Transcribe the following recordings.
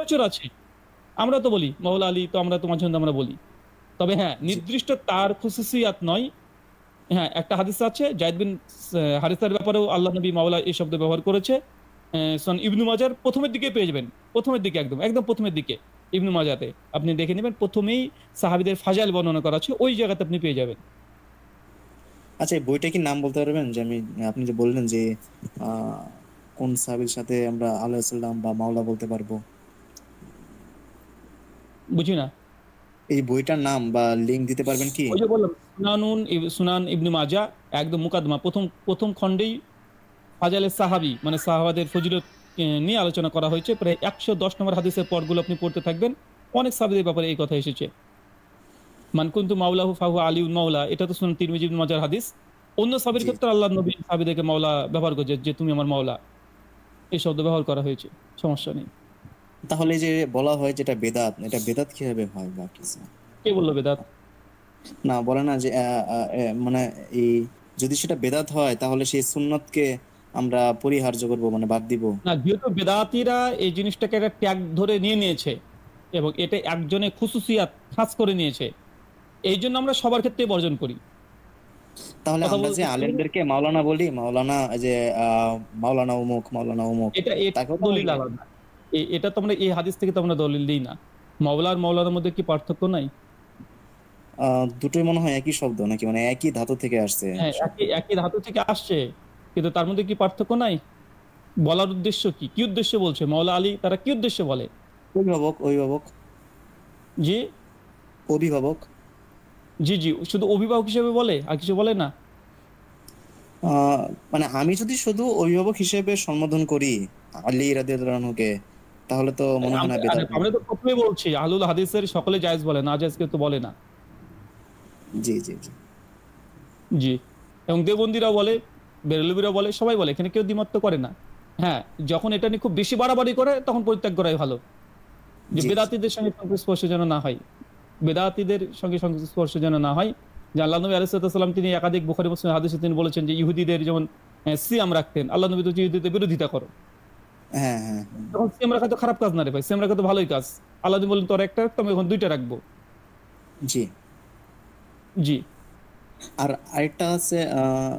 প্রচুর আছে। আমরা তো বলি মাওলা আলী, তো আমরা তো মাঝে মধ্যে আমরা বলি। তবে হ্যাঁ, জি নির্দিষ্ট তার খুসুসিয়াত নয়। হ্যাঁ, একটা হাদিস আছে যায়েদ বিন হারিসার ব্যাপারেও আল্লাহ নবী মাওলা এই শব্দ ব্যবহার করেছে। সুনান ইবনু মাজার প্রথমের দিকে পেয়ে যাবেন, প্রথমের দিকে একদম একদম প্রথমের দিকে ইবনু মাজাতে আপনি দেখে নেবেন, প্রথমেই সাহাবীদের ফাজাইল বর্ণনা করা আছে, ওই জায়গাতে আপনি পেয়ে যাবেন। আচ্ছা, এই বইটা কি নাম বলতে পারবেন যে আমি, আপনি যে বললেন যে আহ কোন সাহাবীর সাথে আমরা আল্লাহ সাল্লাম বা মাওলা বলতে পারবো, বুঝি না। এই বইটার নাম বা লিংক দিতে পারবেন কি? ওই যে বললাম সুনান ইবনু মাজা, একদম মুকাদ্দমা প্রথম প্রথম খণ্ডেই ফাজাইলে সাহাবী মানে সাহাবাদের ফজিলত নিয়ে আলোচনা করা হয়েছে। প্রায় 110 নম্বর হাদিসের পর্বগুলো আপনি পড়তে থাকবেন, অনেক সাহাবীদের ব্যাপারে এই কথা এসেছে। মান কুনতু মাওলাহু ফাহুয়া আলিউল মাওলা, এটা তো সুনান তিরমিজি ইবনে মাজার হাদিস। অন্য সাহাবীর জি। ক্ষেত্রে আল্লাহ নবী সাহাবীদেরকে মাওলা ব্যবহার করেছে, যে তুমি আমার মাওলা, এই শব্দ ব্যবহার করা হয়েছে, সমস্যা নেই। তাহলে এই যে বলা হয় যেটা বেদাত, এটা বেদাত কিভাবে হয় বা কিছু? কে বললো বেদাত? না, বলে না যে মানে এই, যদি সেটা বেদাত হয় তাহলে সেই সুন্নতকে আমরা পরিহার্য করব, মানে বাদ দিব। না, যেহেতু বেদাতীরা এই জিনিসটাকে একটা ট্যাগ ধরে নিয়ে নিয়েছে এবং এটা একজনের খুসুসিয়াত খাস করে নিয়েছে, এই জন্য আমরা সবার ক্ষেত্রে বর্জন করি। তাহলে কথা আমরা যে বলতে আলেমদেরকে মাওলানা বলি, মাওলানা এই যে মাওলানা অমুক, মাওলানা অমুক, এটা তাকেও তো দলিল আলাদা। এটা তো আমরা এই হাদিস থেকে তো আমরা দলিল দিই না। মাওলা আর মাওলানার মধ্যে কি পার্থক্য নাই? দুটোই মনে হয় একই শব্দ নাকি, মানে একই ধাতু থেকে আসছে হ্যাঁ, শব্দ। একই একই ধাতু থেকে আসছে, কিন্তু তার মধ্যে কি পার্থক্য নাই? বলার উদ্দেশ্য কি, কি উদ্দেশ্যে বলছে মাওলা আলী, তারা কি উদ্দেশ্যে বলে? অভিভাবক, অভিভাবক, জি অভিভাবক। জি জি, শুধু অভিভাবক হিসেবে বলে, আর কিছু বলে না। আহ মানে আমি যদি শুধু অভিভাবক হিসেবে সম্বোধন করি আলী রাদিয়াল্লাহু আনহুকে, তাহলে তো মনে হয় না আমরা বেদাত আমরা হবে। তো প্রথমেই বলছি আহলুল হাদিসের সকলে জায়েজ বলে, না জায়েজ কেউ তো বলে না। জি জি জি। জি, এবং দেবন্দিরাও বলে, বেরলভীরাও বলে, সবাই বলে, এখানে কেউ দ্বিমত তো করে না। হ্যাঁ, যখন এটা নিয়ে খুব বেশি বাড়াবাড়ি করে তখন পরিত্যাগ করাই ভালো, যে জি জি। বেদাতীদের সঙ্গে সংস্পর্শ যেন না হয়, বেদাতীদের সঙ্গে সংস্পর্শ যেন না হয়। যে আল্লাহ নবী আলাইহিস সালাম তিনি একাধিক বুখারী মুসলিম হাদিসে তিনি বলেছেন যে ইহুদিদের যেমন সিয়াম রাখতেন, আল্লাহ নবী তো ইহুদিদের বিরোধিতা করো। হ্যাঁ হ্যাঁ হ্যাঁ। তখন সিয়াম রাখা তো খারাপ কাজ না রে ভাই, সিয়াম রাখা তো ভালোই কাজ। আল্লাহ নবী বললেন তোর একটা রাখতো, আমি এখন দুইটা রাখবো। জি। জি, আর আরেকটা আছে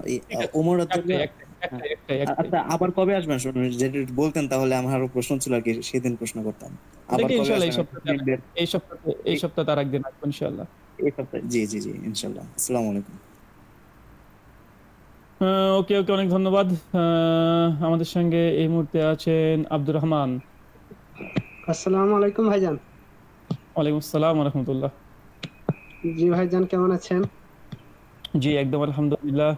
ঠিক আছে, ওমর একটাই রাদিয়াল্লাহু। একটাই হ্যাঁ। একটাই একটাই একটাই। আচ্ছা, আবার কবে আসবেন শুনুন, যদি বলতেন তাহলে আমার আরো প্রশ্ন ছিল আর কি, সেদিন প্রশ্ন করতাম। আবার দেখি কবে ইনশাল্লাহ এই আসবেন আর কি, সপ্তাহে এই এই সপ্তাহে তার একদিন আসবো ইনশাল্লাহ। এই সপ্তাহে? জি জি জি, ইনশাল্লাহ। আসসালামু আলাইকুম। ওকে ওকে, অনেক ধন্যবাদ। আমাদের সঙ্গে এই মুহূর্তে আছেন আব্দুর রহমান। আসসালামু আলাইকুম ভাইজান। ওয়ালাইকুম আসসালাম ওয়া রাহমাতুল্লাহ। জি ভাইজান, কেমন আছেন? জি একদম আলহামদুলিল্লাহ।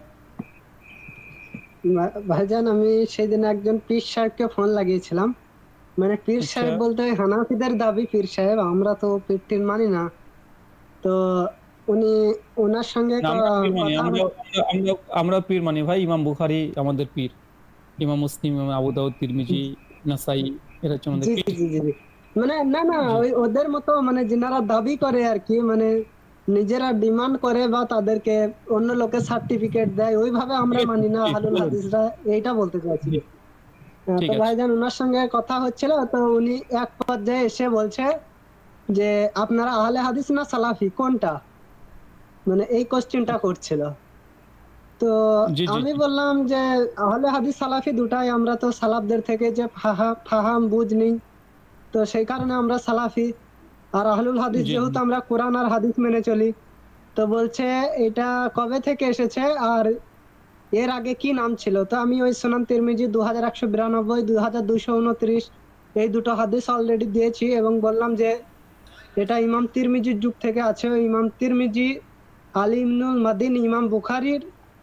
ভাইজান, আমি সেদিন একজন পীর সাহেবকে ফোন লাগিয়েছিলাম। মানে পীর আচ্ছা, সাহেব বলতে ওই হানাফিদের দাবি পীর সাহেব, আমরা তো পীর টির মানি না। তো উনি, ওনার সঙ্গে না আমরা পীর মানি, কথা আমরা পীর মানি ভাই। ইমাম বুখারী আমাদের পীর, ইমাম মুসলিম, ইমাম আবু দাউদ, তিরমিজি, নাসাই, এরা হচ্ছে আমাদের জি পীর। জি জি জি জি। মানে না না, জি ওই ওদের মতো মানে যিনারা দাবি করে আর কি, মানে নিজেরা ডিমান্ড করে বা তাদেরকে অন্য লোকে সার্টিফিকেট দেয়, ওইভাবে ঠিক আমরা আছে, মানি না জি আহলুল বলুন। হাদিসরা, এইটা বলতে চাইছি। জি ঠিক তো আছে। ভাইজান, ওনার সঙ্গে কথা হচ্ছিল, তো উনি এক পর্যায়ে এসে বলছে যে আপনারা আহলে হাদিস না সালাফি কোনটা, মানে এই কোশ্চেনটা করছিল। তো জি জি আমি জি বললাম যে আহলে হাদিস সালাফি দুটাই, আমরা তো সালাফদের থেকে যে ফাহাম বুঝ নিই, তো সেই কারণে আমরা সালাফি। আর আহলুল হাদিস জি যেহেতু আমরা কোরআন আর হাদিস মেনে চলি। তো বলছে এটা কবে থেকে এসেছে আর এর আগে কি নাম ছিল। তো আমি ওই সুনান তিরমিজি 2192, 2229 এই দুটো হাদিস অলরেডি দিয়েছি এবং বললাম যে এটা ইমাম তিরমিজির যুগ থেকে আছে। ওই ইমাম তিরমিজি, আলী ইবনুল মাদিন,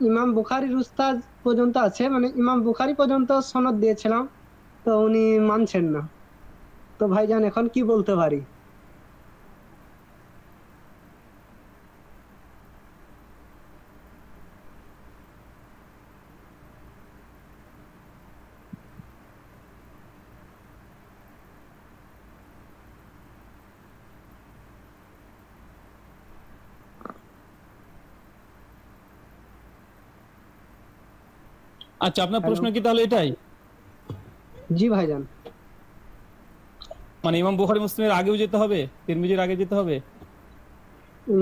ইমাম বুখারীর উস্তাদ পর্যন্ত আছে, মানে ইমাম বুখারী পর্যন্ত সনদ দিয়েছিলাম। তো উনি মানছেন না। তো ভাইজান এখন কি বলতে পারি? আচ্ছা, আপনার হ্যালো। প্রশ্ন কি তাহলে এটাই? জি ভাইজান। মানে ইমাম বুখারী মুসলিমের আগেও যেতে হবে, তিরমিজির আগে যেতে হবে?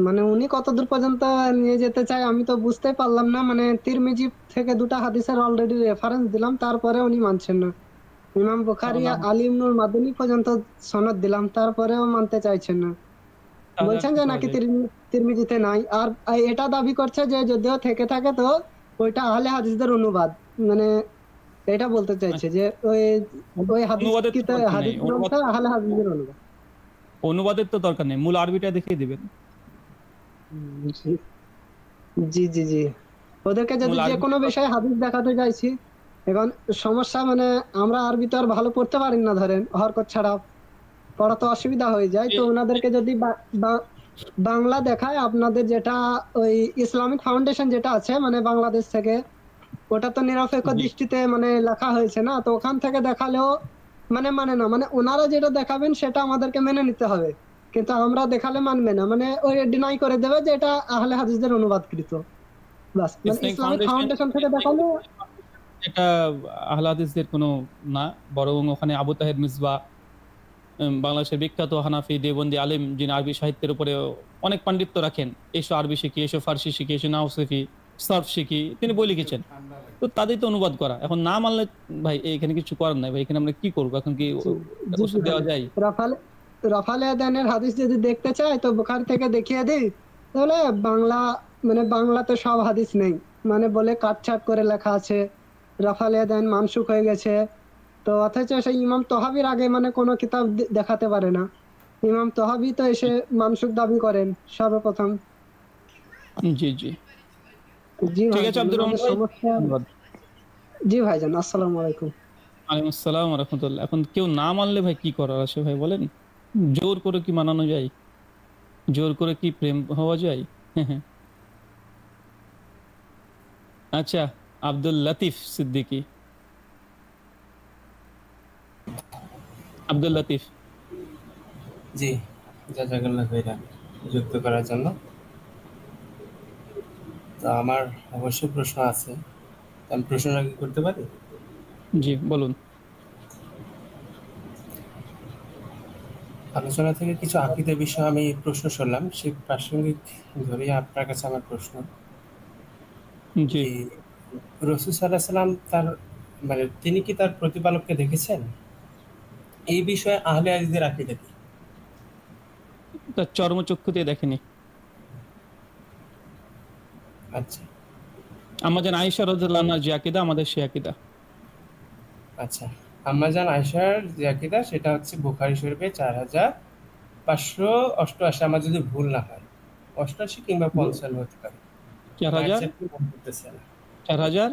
মানে উনি কতদূর পর্যন্ত নিয়ে যেতে চায় আমি তো বুঝতে পারলাম না। মানে তিরমিজি থেকে দুটা হাদিসের অলরেডি রেফারেন্স দিলাম, তারপরে উনি মানছেন না। ইমাম বুখারী কারণ আলী ইবনুল মাদনী পর্যন্ত সনদ দিলাম, তারপরেও মানতে চাইছেন না। তাহলে আর বলছেন কি যে করা নাকি যায়? তিরমিজিতে নাই। আর এটা দাবি করছে যে যদিও থেকে থাকে তো ওইটা আহলে হাদিসদের অনুবাদ। মানে এটা বলতে চাইছে যে ওই ওই হাদিস অনুবাদের তো দরকার নেই, হাদিস গ্রন্থ আহলে হাদিসদের অনুবাদ। অনুবাদের তো দরকার নেই, মূল আরবিটা দেখিয়ে দিবেন। জি জি জি জি। ওদেরকে যদি মূল যে কোনো আরবিটা বিষয়ে হাদিস দেখাতে চাইছি, এখন সমস্যা মানে আমরা আরবি তো আর ভালো পড়তে পারি না, ধরেন হরকত ছাড়া পড়া তো অসুবিধা হয়ে যায়। তো ওনাদেরকে যদি বাংলা দেখায়, আপনাদের যেটা ওই ইসলামিক ফাউন্ডেশন যেটা আছে মানে বাংলাদেশ থেকে, ওটা তো নিরপেক্ষ জি, দৃষ্টিতে মানে লেখা হয়েছে না, তো ওখান থেকে দেখালেও মানে না, মানে ওনারা যেটা দেখাবেন সেটা আমাদেরকে মেনে নিতে হবে, কিন্তু আমরা দেখালে মানবে না, মানে ওই ডিনাই করে দেবে যে এটা আহলে হাদিসদের অনুবাদকৃত। বাস, মানে ইসলামিক ইসলামিক ফাউন্ডেশন ফাউন্ডেশন থেকে দেখালে। এটা আহলে হাদিসদের কোনো না, বরং ওখানে আবু তাহের মিসবাহ, বাংলাদেশের বিখ্যাত হানাফি দেওবন্দি আলেম, যিনি আরবি সাহিত্যের উপরে অনেক পাণ্ডিত্য রাখেন, এসো আরবি শিখি, এসো ফার্সি শিখি, এসো নাহু শিখি, সরফ শিখি, তিনি বই লিখেছেন। তো তাদের তো অনুবাদ করা, এখন না মানলে ভাই এখানে কিছু করার নাই ভাই, এখানে আমরা কি করবো এখন? কি জি জি জি ওষুধ দেওয়া ভাইয়া, যায়? রাফালে রাফালে আদানের হাদিস যদি দেখতে চাই তো বুখারী থেকে দেখিয়ে দিই, তাহলে বাংলা মানে বাংলাতে সব হাদিস নেই, মানে বলে কাটছাট করে লেখা আছে রাফালে আদান মানসুখ হয়ে গেছে। তো অথচ সেই ইমাম তহাবির আগে মানে কোনো কিতাব দেখাতে পারে না। ইমাম তহাবি তো এসে মানসুখ দাবি করেন সর্বপ্রথম। জি জি। জি ঠিক আছে ভাইজান, আব্দুর রহমান ওনাদের ভাই, সমস্যা। ধন্যবাদ। জি ভাইজান, আসসালামু আলাইকুম। ওয়ালাইকুম আসসালাম ওয়া রাহমাতুল্লাহ। এখন কেউ না মানলে ভাই কি করার আছে ভাই বলেন? জোর করে কি মানানো যায়? জোর করে কি প্রেম হওয়া যায়? আচ্ছা, আব্দুল লতিফ সিদ্দিকী। আব্দুল লতিফ। জি, জাযাকাল্লাহ খাইরান যুক্ত করার জন্য। তো আমার অবশ্যই প্রশ্ন আছে। আমি প্রশ্নটা কি করতে পারি? জি বলুন। আলোচনা থেকে কিছু আকীদা বিষয় আমি প্রশ্ন শুনলাম, সেই প্রাসঙ্গিক ধরেই আপনার কাছে আমার প্রশ্ন জি। যে রাসূল সাল্লাল্লাহু আলাইহি সাল্লাম তার মানে তিনি কি তার প্রতিপালককে দেখেছেন? এই বিষয়ে আহলে হাদিসদের আকীদা কি? তার চর্মচক্ষু দিয়ে দেখেনি। আচ্ছা, আমাদের আয়েশা রাদিয়াল্লাহু আনহার যে আকীদা, আমাদের সে আকীদা। আচ্ছা। আম্মা জান আয়েশার যে আকীদা সেটা হচ্ছে বুখারী শরীফে ৪,৫৮৮ আমার যদি ভুল না হয়। ৮৮ কিংবা ৫৫ হতে পারে। চার আমার হাজার এক্সাক্টলি মনে পড়তেছে না। ৪,০০০।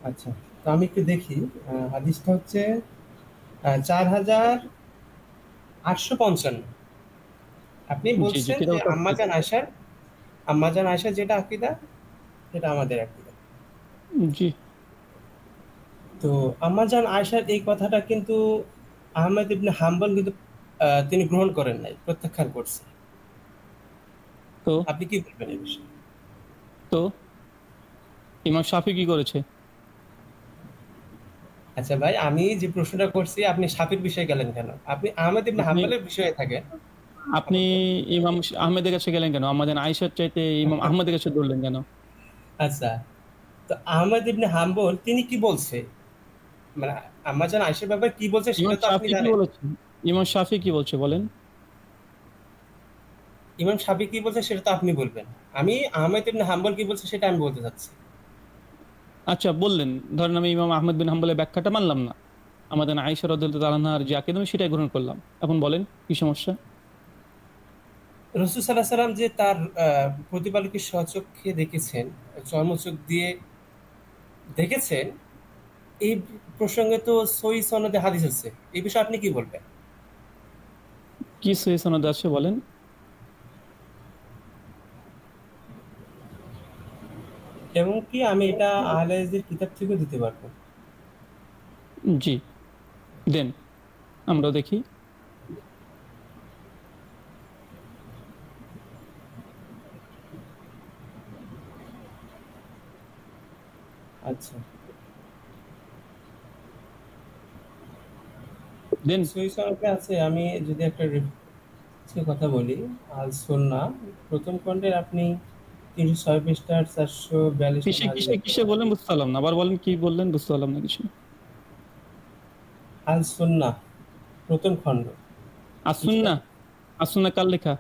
আচ্ছা, তো আমি একটু দেখি। হাদিসটা হচ্ছে ৪,৮৫৫। আপনি জি জি, বলছেন যে কিতাব তাফসীর। আম্মাজান আয়েশার যেটা আকীদা সেটা আমাদের আকীদা। জি। তো আম্মাজান আয়েশার এই কথাটা কিন্তু আহমদ ইবনে হাম্বল কিন্তু তিনি গ্রহণ করেন নাই, প্রত্যাখ্যান করছে। তো আপনি কি বলবেন এই বিষয়ে? তো ইমাম শাফি কি করেছে? আচ্ছা ভাই, আমি যে প্রশ্নটা করছি আপনি শাফির বিষয়ে গেলেন কেন? আপনি আহমদ ইবনে আপনি হাম্বলের বিষয়ে থাকেন আপনি আপাতত। ইমাম আহমেদের কাছে গেলেন কেন? আমাদের আয়েশার চাইতে ইমাম আহমেদের কাছে ধরলেন কেন? আচ্ছা, তো আহমদ ইবনে হাম্বল তিনি কি বলছে, মানে আম্মাজান আয়েশার ব্যাপারে কি বলছে ইমাম সেটা তো আপনি শাফি কি জানেন। বলেছে? ইমাম শাফি কি বলছে বলেন? ইমাম শাফি কি বলছে সেটা তো আপনি বলবেন। আমি আহমদ ইবনে হাম্বল কি বলছে সেটা আমি বলতে চাচ্ছি। আচ্ছা বললেন, ধরেন আমি ইমাম আহমদ বিন হাম্বলের ব্যাখ্যাটা মানলাম না, আমাদের আয়েশা রাদিয়াল্লাহু তাআলা আনহার যে আকীদা আমি সেটাই গ্রহণ করলাম। এখন বলেন কি সমস্যা? রাসূল সাল্লাল্লাহু আলাইহি সাল্লাম যে তার প্রতিপালককে স্বচক্ষে দেখেছেন, চর্মচোখ দিয়ে দেখেছেন, এই প্রসঙ্গে তো সহিহ সনদে হাদিস আছে। এই বিষয়ে আপনি কি বলবেন? কি সহিহ সনদ আছে বলেন? এবং কি আমি এটা আহলে হাদিসের কিতাব থেকেও দিতে পারবো। জি দেন, আমরাও দেখি। আচ্ছা, দেন। সহিহ সনদে আছে, আমি যদি একটা কথা বলি, আল সুন্নাহ প্রথম খণ্ডের আপনি 306 পৃষ্ঠার 442 কিসে নম্বর হাদিস কিসে দেখতে কিসে পাবেন। বলেন বুঝতে পারলাম না, আবার বলেন কি বললেন, বুঝতে পারলাম না কিছু। আল সুন্নাহ প্রথম খণ্ড, পৃষ্ঠা আসুন্না, আসুন্না কার লেখা?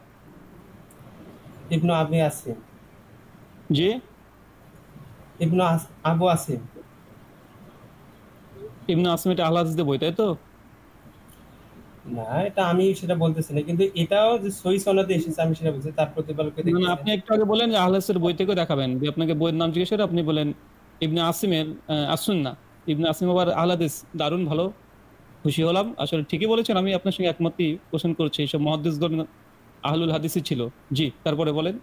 ইবনু আবি আসিম, জি, আবু আসিম। ইবনে আসিম, এটা আহলে হাদিসদের বই তাই তো? না, এটা আমি সেটা বলতেছি না, কিন্তু এটাও যে সহিহ সনদে এসেছে আমি সেটা বলছি। তার প্রতিপালকে না না, দেখেছেন। আপনি একটু আগে বলেন যে আহলে হাদিসের বই থেকে দেখাবেন, যে আপনাকে বইয়ের নাম জিজ্ঞেস করে আপনি বলেন ইবনে আসিমের আসুন্না। ইবনে আসিম আবার আহলে হাদিস, দারুণ ভালো, খুশি হলাম। আসলে ঠিকই বলেছেন, আমি আপনার সঙ্গে একমতই পোষণ করছি, এইসব মুহাদ্দিসগণ আহলুল হাদিসই ছিল। জি, তারপরে বলেন।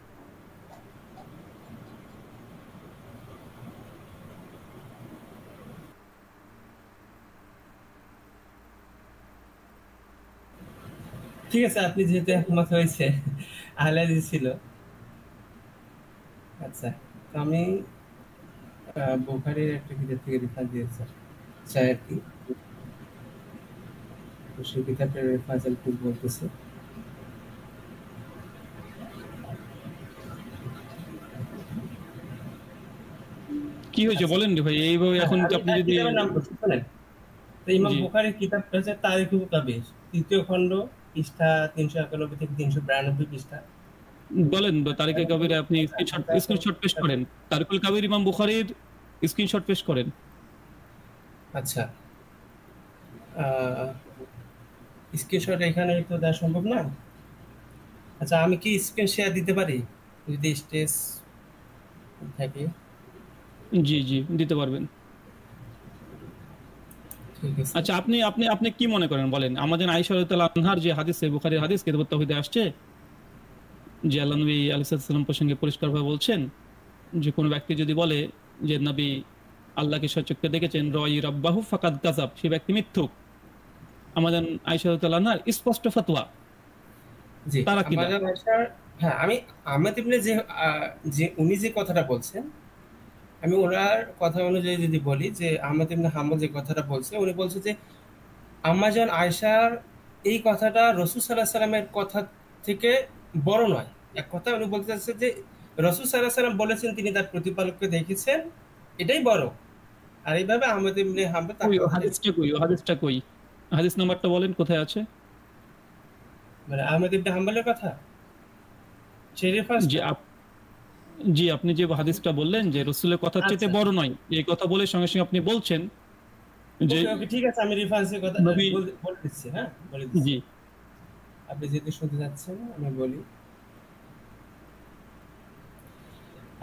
ঠিক আছে, আপনি যেহেতু একমত হয়েছে আহলে হাদিস ছিল। আচ্ছা, তো আমি বুখারীর একটা কিতাব থেকে রেফারেন্স দিয়েছি চাই আর কি। তো সেই কিতাবের রেফারেন্স আমি একটু বলতেছি। কি হয়েছে আচ্ছা, বলেন রে ভাই, এইভাবে হ্যাঁ, এখন আমি আপনি যদি। কিতাবের নাম বলছি, শোনেন। তো ইমাম জি, বুখারীর কিতাবটা হচ্ছে তারিখুল কাবির, তৃতীয় খণ্ড, পৃষ্ঠা 391 থেকে 392 পৃষ্ঠা। বলেন তারিকে কবির, আপনি স্ক্রিনশট স্ক্রিনশট পেস্ট করেন। তারিকুল কাবির ইমাম বুখারীর স্ক্রিনশট পেস্ট করেন। আচ্ছা, স্ক্রিনশট এখানে তো দেওয়া সম্ভব না। আচ্ছা, আমি কি স্ক্রিন শেয়ার দিতে পারি যদি স্টেজ থাকে? জি জি, দিতে পারবেন। ঠিক আছে। আচ্ছা, আপনি আপনি আপনি কি মনে করেন বলেন, আমাদের আয়েশা রাদিয়াল্লাহু আনহার যে হাদিসে, বুখারীর হাদিস কিতাবুত তাওহীদে আসছে, যে আল্লাহ নবী আলাইহিস সালাম প্রসঙ্গে পরিষ্কারভাবে বলছেন যে কোনো ব্যক্তি যদি বলে যে নবী আল্লাহকে স্বচক্ষে দেখেছেন, রয় রাব্বাহু ফাকাদ কাযাব, সে ব্যক্তি মিথ্যুক। আমাদের আয়েশা রাদিয়াল্লাহু আনহার স্পষ্ট ফতোয়া, জি, তার আকীদা। আমাদের ভাষার, হ্যাঁ, আমি আহমেদ ইবনে যে উনি যে কথাটা বলছেন, আমি ওনার কথা অনুযায়ী যদি বলি যে আহমদ ইবনে হাম্বল যে কথাটা বলছে, উনি বলছে যে আম্মাজান আয়েশার এই কথাটা রাসূল সাল্লাল্লাহু আলাইহি সাল্লামের কথা থেকে বড় নয়। এক কথা উনি বলতে চাচ্ছে যে রাসূল সাল্লাল্লাহু আলাইহি সাল্লাম বলেছেন তিনি তার প্রতিপালককে দেখেছেন, এটাই বড়। আর এইভাবে আহমদ ইবনে হাম্বল তার ওই কথাটা, হাদিসটা কই, ও হাদিসটা কই, হাদিস নাম্বারটা বলেন কোথায় আছে। মানে আহমদ ইবনে হাম্বলের কথা সেই জি রেফারেন্সটা। জি, আপনি যে হাদিসটা বললেন যে রসুলের কথার চাইতে আচ্ছা, বড় নয়, এই কথা বলে সঙ্গে সঙ্গে আপনি বলছেন যে ওকে ওকে, ঠিক আছে, আমি রেফারেন্সের কথা নবী। বলে দিচ্ছি, হ্যাঁ, বলে দিচ্ছি। জি আপনি যেহেতু শুনতে যাচ্ছেন আমি বলি।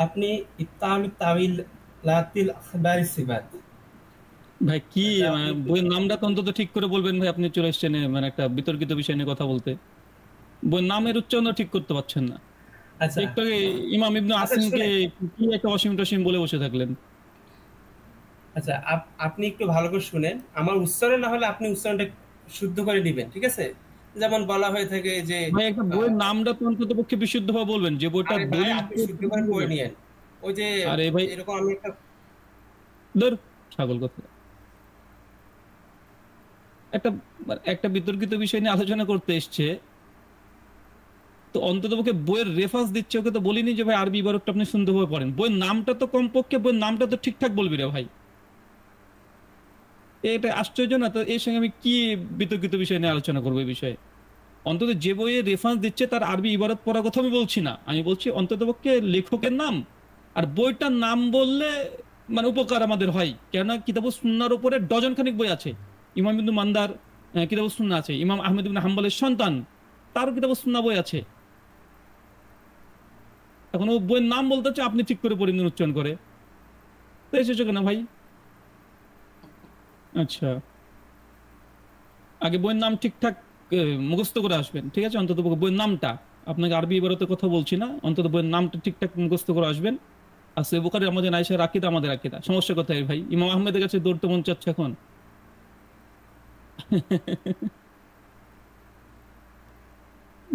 আপনি ইত্তামিত তাওয়িল লাতিল আখবারি সিবাত, ভাই, কি এটা আপনি বইয়ের নামটা তো অন্তত ঠিক করে বলবেন ভাই, আপনি চলে এসছেন মানে একটা বিতর্কিত বিষয় নিয়ে কথা বলতে, বইয়ের নামের উচ্চারণ ঠিক করতে পারছেন না। আচ্ছা একটু আগে ইমাম ইবনে আচ্ছা আসিমকে শুনেন। কি একটা অসীম টসীম বলে বসে থাকলেন। আচ্ছা, আপনি একটু ভালো করে শুনেন, আমার উচ্চারণ না হলে আপনি উচ্চারণটা শুদ্ধ করে দিবেন, ঠিক আছে? যেমন বলা হয়ে থাকে যে ভাই, একটা বইয়ের নামটা তো অন্তত পক্ষে বিশুদ্ধভাবে বলবেন, যে বইটার আরে ভাই, দলিল আপনি শুদ্ধ করে পড়ে নিয়েন। ওই যে আরে ভাই, এরকম আমি একটা, ধর ছাগল কথা, একটা একটা বিতর্কিত বিষয় নিয়ে আলোচনা করতে এসছে, তো অন্তত পক্ষে বইয়ের রেফারেন্স দিচ্ছে, ওকে তো বলিনি যে ভাই আরবি ইবারতটা আপনি সুন্দরভাবে পড়েন, বইয়ের নামটা তো কমপক্ষে বইয়ের নামটা তো ঠিকঠাক বলবি রে ভাই। এটা আশ্চর্য না তো, এর সঙ্গে আমি কি বিতর্কিত বিষয় নিয়ে আলোচনা করবো এই বিষয়ে? অন্তত যে বইয়ে রেফারেন্স দিচ্ছে তার আরবি ইবারত পড়ার কথা আমি বলছি না, আমি বলছি অন্তত পক্ষে লেখকের নাম আর বইটার নাম বললে মানে উপকার আমাদের হয়। কেননা কিতাবুস সুন্নাহর উপরে ডজন খানিক বই আছে। ইমাম ইবনে মান্দার কিতাবুস সুন্নাহ আছে, ইমাম আহমদ ইবনে হাম্বলের সন্তান, তারও কিতাবুস সুন্নাহ বই আছে। এখন ও বইয়ের নাম বলতে হচ্ছে, আপনি ঠিক করে পড়েন উচ্চারণ করে, তো এসেছো কেন ভাই? আচ্ছা, আগে বইয়ের নাম ঠিকঠাক মুখস্থ করে আসবেন, ঠিক আছে? অন্তত বইয়ের নামটা, আপনাকে আরবি ইবারতে কথা বলছি না, অন্তত বইয়ের নামটা ঠিকঠাক মুখস্থ করে আসবেন। আর সে বুখারী আমাদের আয়েশার আকীদা আমাদের আকীদা, সমস্যা কোথায় ভাই? ইমাম আহমেদের কাছে দৌড়তে মন চাচ্ছে এখন।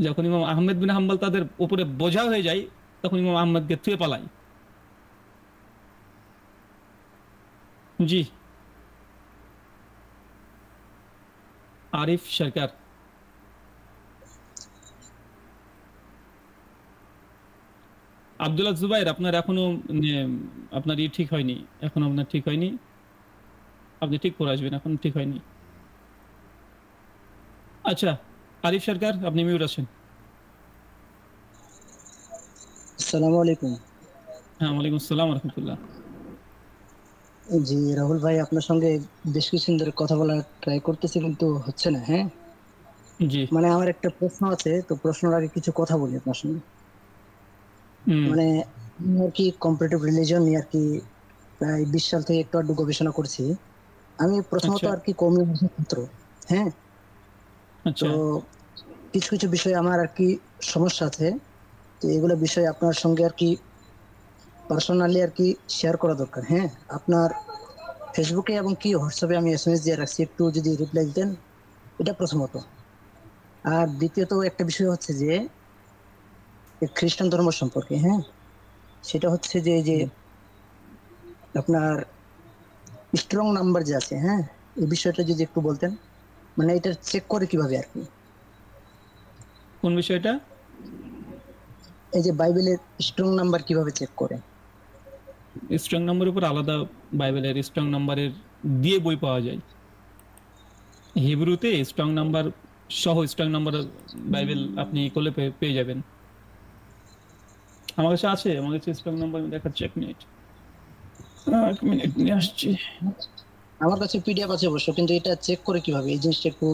যখন ইমাম আহমেদ বিন হাম্বল তাদের উপরে বোঝা হয়ে যায়, তখন ইমাম আহমেদকে থুয়ে পালায়। জি, আরিফ সরকার। আব্দুল্লাহ জুবাইর, আপনার এখনো আপনার ঠিক হয়নি, এখনো আপনার ঠিক হয়নি, আপনি ঠিক করে আসবেন, এখন ঠিক হয়নি। আচ্ছা, আরিফ সরকার, আপনি মিউট আছেন। আসসালামু আলাইকুম। হ্যাঁ, ওয়ালাইকুম আসসালাম রহমতুল্লাহ। জি রাহুল ভাই, আপনার সঙ্গে বেশ কিছুদিন ধরে কথা বলার ট্রাই করতেছি, কিন্তু হচ্ছে না। হ্যাঁ, জি। মানে আমার একটা প্রশ্ন আছে, তো প্রশ্নের আগে কিছু কথা বলি আপনার সঙ্গে। হুম। মানে আমি আর কি কম্পারেটিভ রিলিজন নিয়ে আর কি প্রায় 20 সাল থেকে একটু আধটু গবেষণা করছি। আমি প্রথমত আচ্ছা আর কি কওমি ছাত্র। হ্যাঁ, তো আচ্ছা কিছু কিছু বিষয়ে আমার আর কি সমস্যা আছে, তো এগুলো বিষয়ে আপনার সঙ্গে আর কি পার্সোনালি আর কি শেয়ার করা দরকার। হ্যাঁ, আপনার ফেসবুকে এবং কি হোয়াটসঅ্যাপে আমি এসএমএস দিয়ে রাখছি, একটু যদি রিপ্লাই দিতেন, এটা প্রথমত। আর দ্বিতীয়ত একটা বিষয় হচ্ছে যে এই খ্রিস্টান ধর্ম সম্পর্কে। হ্যাঁ, সেটা হচ্ছে যে এই যে আপনার স্ট্রং নাম্বার যে আছে, হ্যাঁ, এই বিষয়টা যদি একটু বলতেন, মানে এটা চেক করে কিভাবে আর কি, কোন বিষয়টা? এই যে বাইবেলের স্ট্রং নাম্বার কিভাবে চেক করে। স্ট্রং নাম্বারের উপর আলাদা বাইবেলের স্ট্রং নাম্বারের দিয়ে বই পাওয়া যায়। হিব্রুতে স্ট্রং নাম্বার সহ স্ট্রং নাম্বার বাইবেল আপনি করলে পেয়ে যাবেন। আমার কাছে আছে, আমার কাছে স্ট্রং নাম্বার দেখাচ্ছে, এক মিনিট, এক মিনিট নিয়ে আসছি। আমার কাছে পিডিএফ আছে অবশ্য, কিন্তু এটা চেক করে কিভাবে, এই জিনিসটা একটু